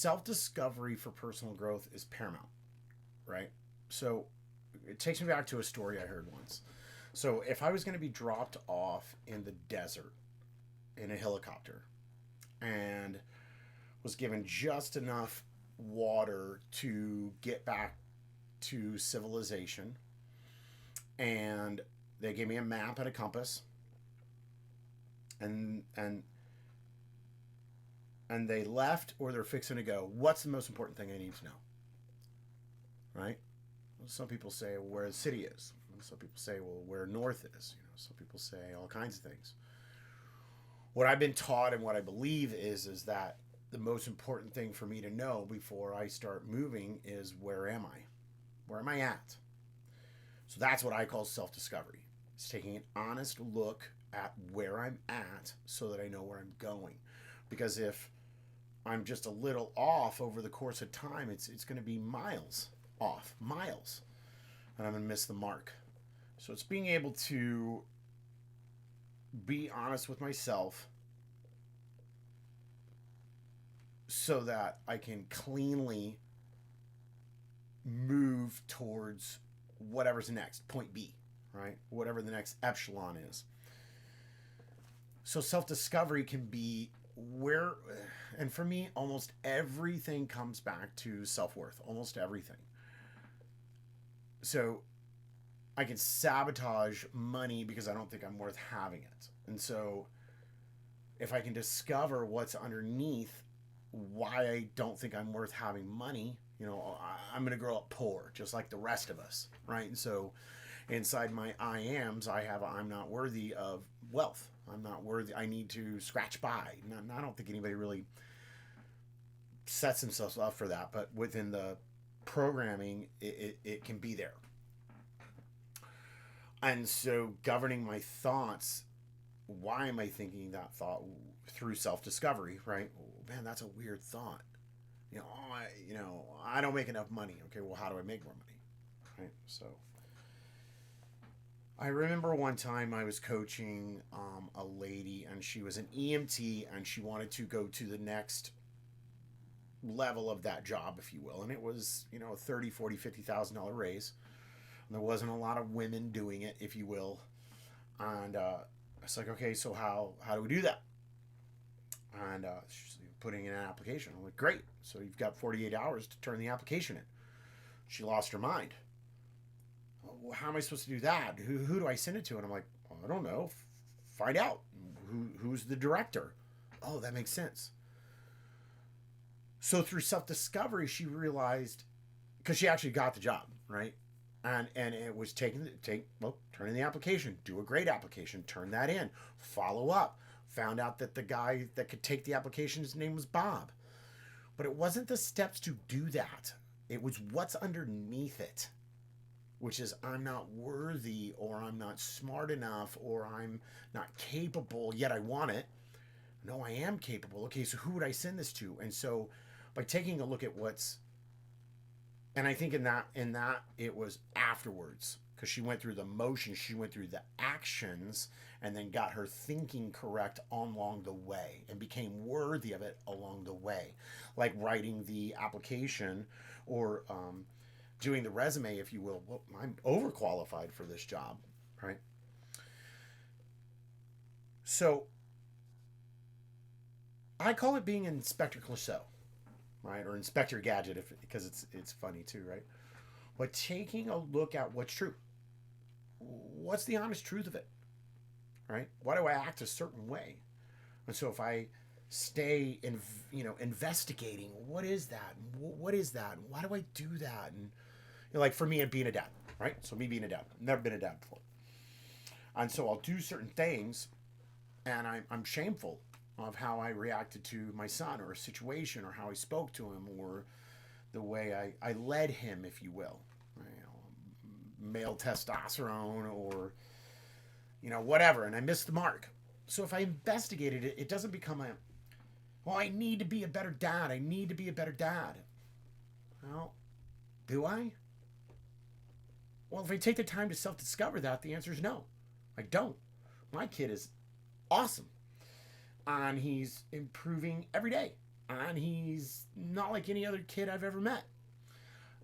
self-discovery for personal growth is paramount, right? So it takes me back to a story I heard once. So if I was going to be dropped off in the desert in a helicopter and was given just enough water to get back to civilization, and they gave me a map and a compass, and and they left, or they're fixing to go, what's the most important thing I need to know, right? Some people say where the city is. Some people say, well, where north is. Some people say all kinds of things. What I've been taught and what I believe is that the most important thing for me to know before I start moving is, where am I? Where am I at? So that's what I call self-discovery. It's taking an honest look at where I'm at so that I know where I'm going. Because if I'm just a little off over the course of time, it's going to be miles off, miles, and I'm going to miss the mark. So it's being able to be honest with myself so that I can cleanly move towards whatever's next, point B, right? Whatever the next echelon is. So self-discovery can be where, and for me, almost everything comes back to self-worth, almost everything. So I can sabotage money because I don't think I'm worth having it. And so if I can discover what's underneath why I don't think I'm worth having money, I'm going to grow up poor, just like the rest of us, right? And so inside my I ams, I have I'm not worthy of wealth. I'm not worthy. I need to scratch by. And I don't think anybody really sets themselves up for that, but within the programming, it can be there. And so governing my thoughts, why am I thinking that thought, through self-discovery, right? Oh, man, that's a weird thought. I don't make enough money. Okay, well, how do I make more money? Right? So I remember one time I was coaching a lady, and she was an EMT, and she wanted to go to the next level of that job, if you will. And it was, a 30, 40, $50,000 raise. And there wasn't a lot of women doing it, if you will. And it's like, okay, so how do we do that? And she's putting in an application. I'm like, great. So you've got 48 hours to turn the application in. She lost her mind. Well, how am I supposed to do that? Who do I send it to? And I'm like, I don't know. Find out. Who's the director? Oh, that makes sense. So through self-discovery, she realized, because she actually got the job, right? And it was turn in the application, do a great application, turn that in, follow up. Found out that the guy that could take the application, his name was Bob. But it wasn't the steps to do that. It was what's underneath it, which is I'm not worthy, or I'm not smart enough, or I'm not capable, yet I want it. No, I am capable. Okay, so who would I send this to? And so by taking a look at and I think in that it was afterwards, because she went through the motions, she went through the actions, and then got her thinking correct along the way and became worthy of it along the way. Like writing the application, or doing the resume, if you will. Well, I'm overqualified for this job, right? So I call it being Inspector Clouseau, right? Or Inspector Gadget, because it's funny too, right? But taking a look at what's true. What's the honest truth of it, right? Why do I act a certain way? And so if I stay investigating, what is that? What is that? Why do I do that? And like for me, being a dad, right? So me being a dad, never been a dad before, and so I'll do certain things, and I'm shameful of how I reacted to my son, or a situation, or how I spoke to him, or the way I led him, if you will. Male testosterone, or whatever, and I missed the mark. So if I investigated it, it doesn't become I need to be a better dad. I need to be a better dad. Well, do I? Well, if I take the time to self-discover that, the answer is no. I don't. My kid is awesome, and he's improving every day. and he's not like any other kid I've ever met.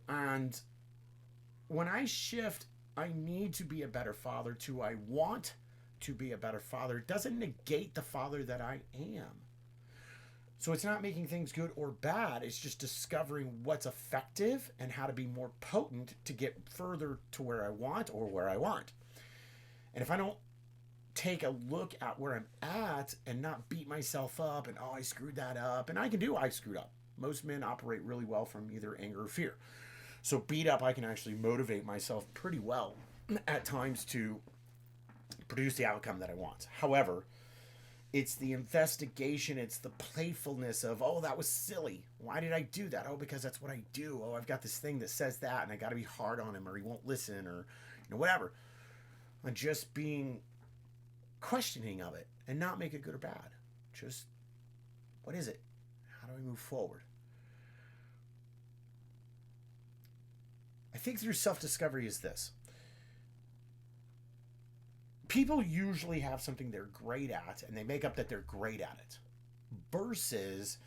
And when I shift, I need to be a better father to I want to be a better father, it doesn't negate the father that I am. So it's not making things good or bad. It's just discovering what's effective and how to be more potent to get further to where I want or where I want. And if I don't take a look at where I'm at and not beat myself up and, oh, I screwed that up. And I screwed up. Most men operate really well from either anger or fear. So beat up, I can actually motivate myself pretty well at times to produce the outcome that I want. However, it's the investigation, it's the playfulness of, oh, that was silly. Why did I do that? Oh, because that's what I do. Oh, I've got this thing that says that, and I got to be hard on him, or he won't listen, or whatever. And just being questioning of it and not make it good or bad. Just, what is it? How do I move forward? I think through self-discovery is this. People usually have something they're great at and they make up that they're great at it versus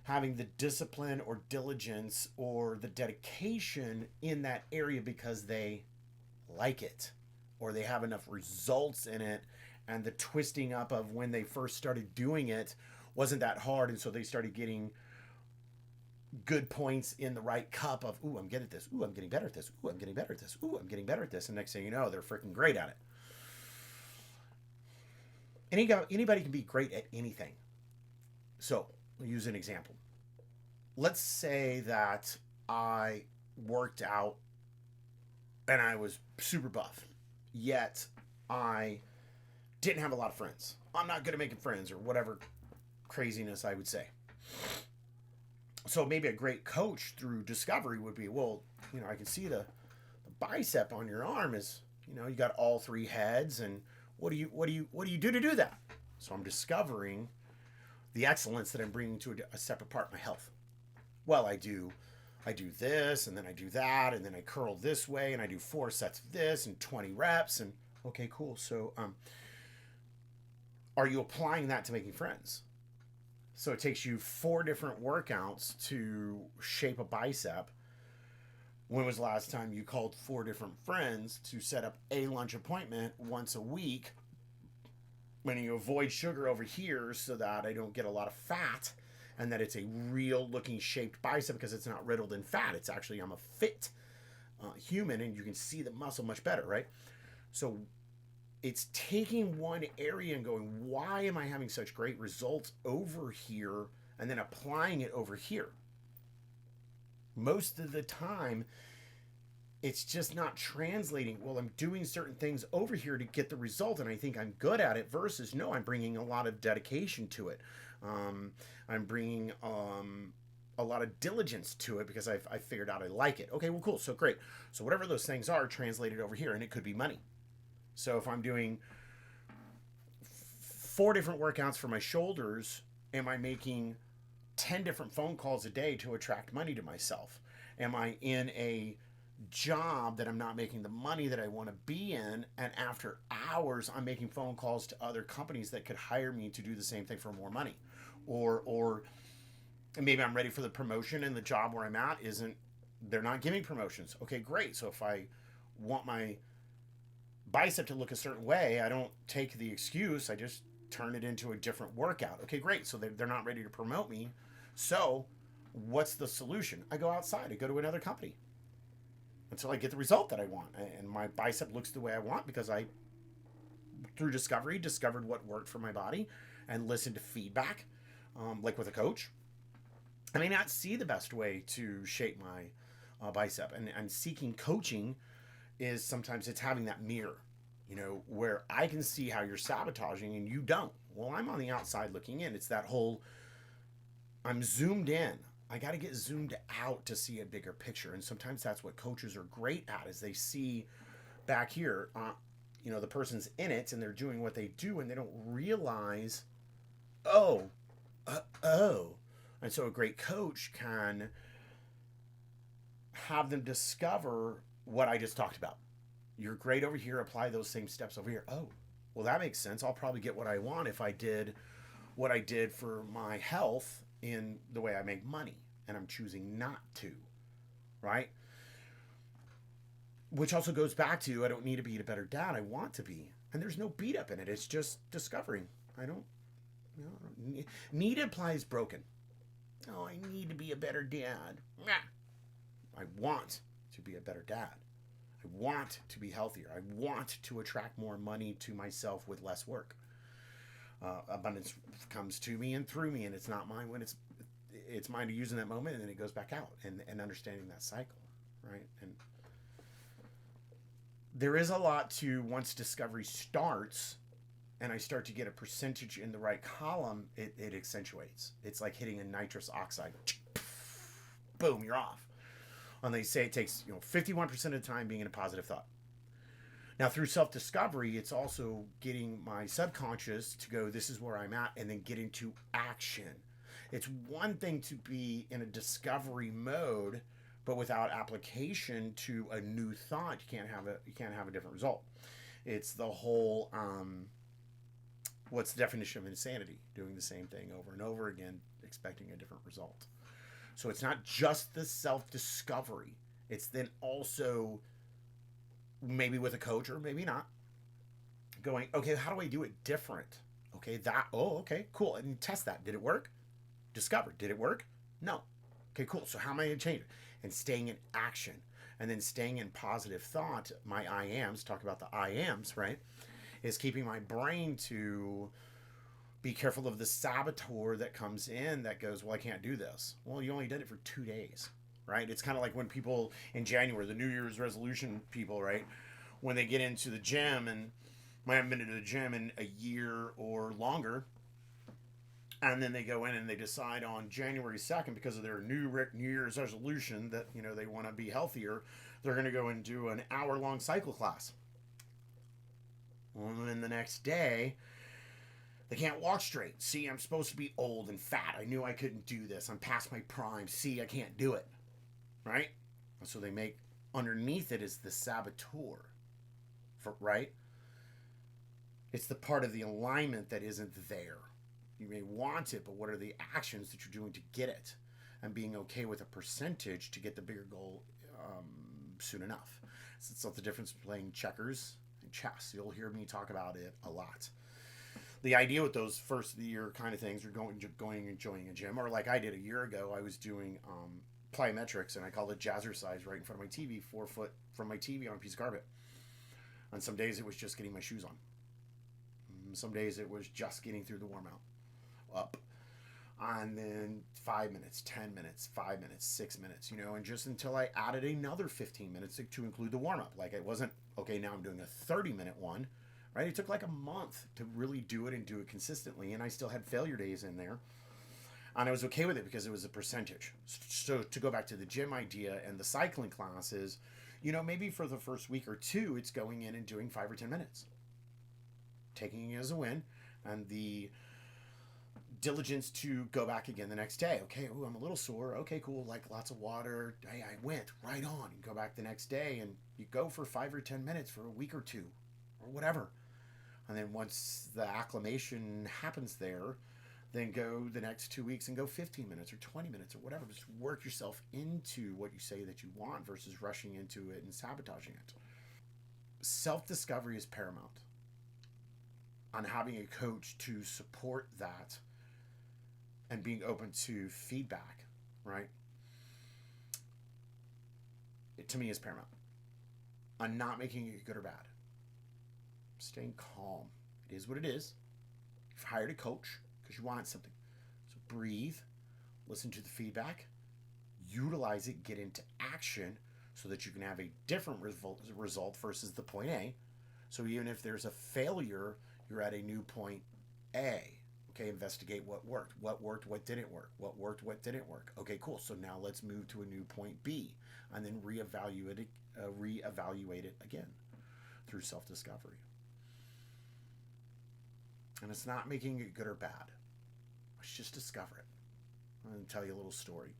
having the discipline or diligence or the dedication in that area because they like it or they have enough results in it, and the twisting up of when they first started doing it wasn't that hard, and so they started getting good points in the right cup of, ooh, I'm getting at this, ooh, I'm getting better at this, ooh, I'm getting better at this, ooh, I'm getting better at this, and next thing you know, they're freaking great at it. Anybody can be great at anything. So, I'll use an example. Let's say that I worked out and I was super buff, yet I didn't have a lot of friends. I'm not good at making friends or whatever craziness I would say. So maybe a great coach through discovery would be, well, I can see the bicep on your arm is, you got all three heads, and what do you do to do that? So I'm discovering the excellence that I'm bringing to a separate part of my health. Well, I do this, and then I do that, and then I curl this way, and I do 4 sets of this and 20 reps, and okay, cool. So, are you applying that to making friends? So it takes you 4 different workouts to shape a bicep. When was the last time you called 4 different friends to set up a lunch appointment once a week? When you avoid sugar over here so that I don't get a lot of fat and that it's a real looking shaped bicep because it's not riddled in fat. It's actually, I'm a fit human, and you can see the muscle much better, right? So it's taking one area and going, why am I having such great results over here, and then applying it over here? Most of the time, it's just not translating. Well, I'm doing certain things over here to get the result, and I think I'm good at it, versus, no, I'm bringing a lot of dedication to it. I'm bringing a lot of diligence to it because I've figured out I like it. Okay, well, cool. So great. So whatever those things are, translated over here, and it could be money. So if I'm doing 4 different workouts for my shoulders, am I making 10 different phone calls a day to attract money to myself? Am I in a job that I'm not making the money that I want to be in, and after hours I'm making phone calls to other companies that could hire me to do the same thing for more money? Or maybe I'm ready for the promotion, and the job where I'm at they're not giving promotions. Okay, great. So if I want my bicep to look a certain way, I don't take the excuse, I just turn it into a different workout. Okay, great. So they're not ready to promote me. So what's the solution? I go outside, I go to another company until I get the result that I want, and my bicep looks the way I want because I, through discovery, discovered what worked for my body and listened to feedback, like with a coach. I may not see the best way to shape my bicep, and seeking coaching is sometimes it's having that mirror, where I can see how you're sabotaging and you don't. Well, I'm on the outside looking in. It's that whole, I'm zoomed in. I got to get zoomed out to see a bigger picture. And sometimes that's what coaches are great at, is they see back here, the person's in it and they're doing what they do, and they don't realize, oh. And so a great coach can have them discover what I just talked about. You're great over here, apply those same steps over here. Oh, well, that makes sense. I'll probably get what I want if I did what I did for my health in the way I make money, and I'm choosing not to, right? Which also goes back to I don't need to be a better dad. I want to be. And there's no beat up in it. It's just discovering. I don't, need implies broken. Oh, I need to be a better dad. I want to be a better dad. I want to be healthier. I want to attract more money to myself with less work. Abundance comes to me and through me, and it's not mine when it's mine to use in that moment, and then it goes back out, and understanding that cycle, right? And there is a lot to once discovery starts and I start to get a percentage in the right column, it accentuates. It's like hitting a nitrous oxide. Boom, you're off. And they say it takes 51% of the time being in a positive thought. Now, through self discovery, it's also getting my subconscious to go, this is where I'm at, and then get into action. It's one thing to be in a discovery mode, but without application to a new thought, you can't have a different result. It's the whole what's the definition of insanity? Doing the same thing over and over again, expecting a different result. So it's not just the self discovery, it's then also maybe with a coach or maybe not going, okay, how do I do it different? Okay, okay, cool. And test that. Did it work? Discover. Did it work? No. Okay, cool. So how am I going to change it? And staying in action and then staying in positive thought. My I ams, talk about the I ams, right? Is keeping my brain to be careful of the saboteur that comes in that goes, well, I can't do this. Well, you only did it for 2 days, right? It's kind of like when people in January, the New Year's resolution people, right? When they get into the gym and might haven't been to the gym in a year or longer, and then they go in and they decide on January 2nd because of their New Year's resolution that they want to be healthier, they're going to go and do an hour-long cycle class. And then the next day, they can't walk straight. See, I'm supposed to be old and fat. I knew I couldn't do this. I'm past my prime. See, I can't do it. Right? So they make underneath it is the saboteur. Right? It's the part of the alignment that isn't there. You may want it, but what are the actions that you're doing to get it? And being okay with a percentage to get the bigger goal soon enough. So it's not the difference between playing checkers and chess. You'll hear me talk about it a lot. The idea with those first of the year kind of things are going and joining a gym, or like I did a year ago, I was doing plyometrics, and I called it jazzercise right in front of my TV, 4 foot from my TV on a piece of carpet. On some days it was just getting my shoes on. Some days it was just getting through the warm up. And then 5 minutes, 10 minutes, 5 minutes, 6 minutes, and just until I added another 15 minutes to include the warm up. Like it wasn't, okay, now I'm doing a 30-minute one, right? It took like a month to really do it and do it consistently. And I still had failure days in there. And I was okay with it because it was a percentage. So to go back to the gym idea and the cycling classes, maybe for the first week or two, it's going in and doing 5 or 10 minutes. Taking it as a win, and the diligence to go back again the next day. Okay, ooh, I'm a little sore. Okay, cool. Like lots of water. Hey, I went right on. You go back the next day and you go for 5 or 10 minutes for a week or two or whatever. And then once the acclimation happens there, then go the next 2 weeks and go 15 minutes or 20 minutes or whatever. Just work yourself into what you say that you want versus rushing into it and sabotaging it. Self-discovery is paramount. On having a coach to support that and being open to feedback, right? It to me is paramount. On not making it good or bad. Staying calm. It is what it is. You've hired a coach because you want something. So breathe, listen to the feedback, utilize it, get into action so that you can have a different result versus the point A. So even if there's a failure, you're at a new point A. Okay, investigate what worked, what didn't work, what worked, what didn't work. Okay, cool. So now let's move to a new point B, and then reevaluate it again through self-discovery. And it's not making it good or bad. Let's just discover it. I'm going to tell you a little story.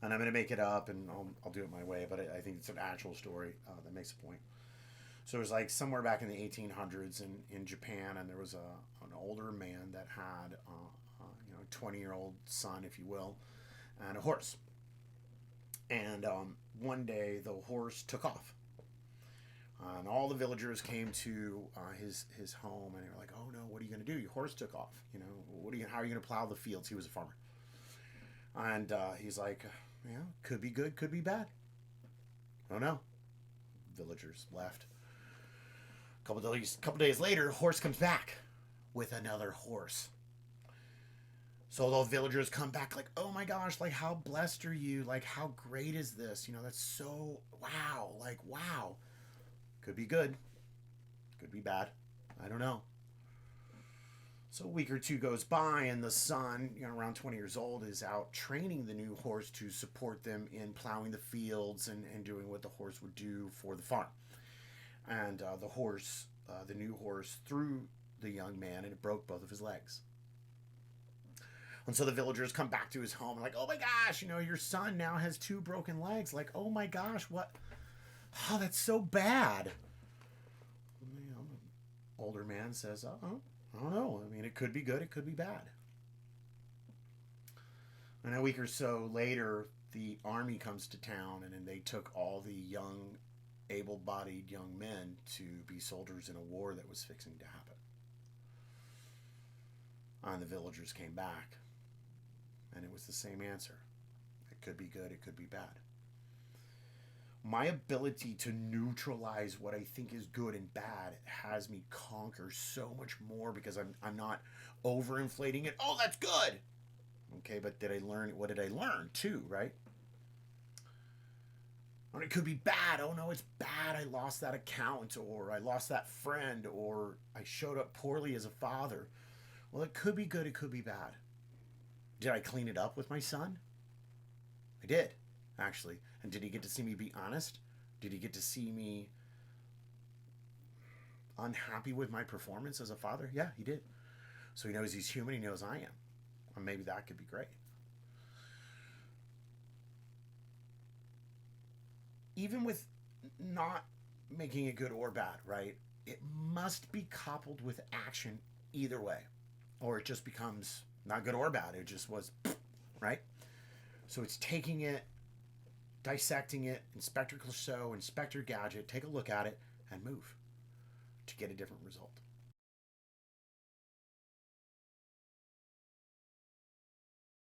And I'm going to make it up, and I'll do it my way, but I think it's an actual story that makes a point. So it was like somewhere back in the 1800s in Japan, and there was an older man that had, a 20-year-old son, if you will, and a horse. And one day the horse took off. And all the villagers came to his home, and they were like, "Oh no, what are you going to do? Your horse took off. How are you going to plow the fields?" He was a farmer, and he's like, could be good, could be bad. Oh no. Villagers left. A couple days later, horse comes back with another horse. So the villagers come back like, "Oh my gosh, like how blessed are you? Like how great is this? That's so wow, like wow." Could be good, could be bad. I don't know. So a week or two goes by, and the son, around 20 years old, is out training the new horse to support them in plowing the fields and doing what the horse would do for the farm. And the new horse, threw the young man, and it broke both of his legs. And so the villagers come back to his home and like, "Oh my gosh, your son now has two broken legs. Like, oh my gosh, what? Oh, that's so bad." The older man says, "Oh, I don't know. I mean, it could be good, it could be bad." And a week or so later, the army comes to town, and then they took all the young, able-bodied young men to be soldiers in a war that was fixing to happen. And the villagers came back, and it was the same answer. It could be good, it could be bad. My ability to neutralize what I think is good and bad has me conquer so much more because I'm not overinflating it. "Oh, that's good." Okay, but what did I learn too, right? And it could be bad. "Oh no, it's bad. I lost that account, or I lost that friend, or I showed up poorly as a father." Well, it could be good, it could be bad. Did I clean it up with my son? I did, actually. And did he get to see me be honest? Did he get to see me unhappy with my performance as a father? Yeah, he did. So he knows he's human, he knows I am. Or maybe that could be great. Even with not making it good or bad, right? It must be coupled with action either way. Or it just becomes not good or bad. It just was, right? So it's taking it, dissecting it, Inspector Clouseau, Inspector Gadget, take a look at it, and move to get a different result.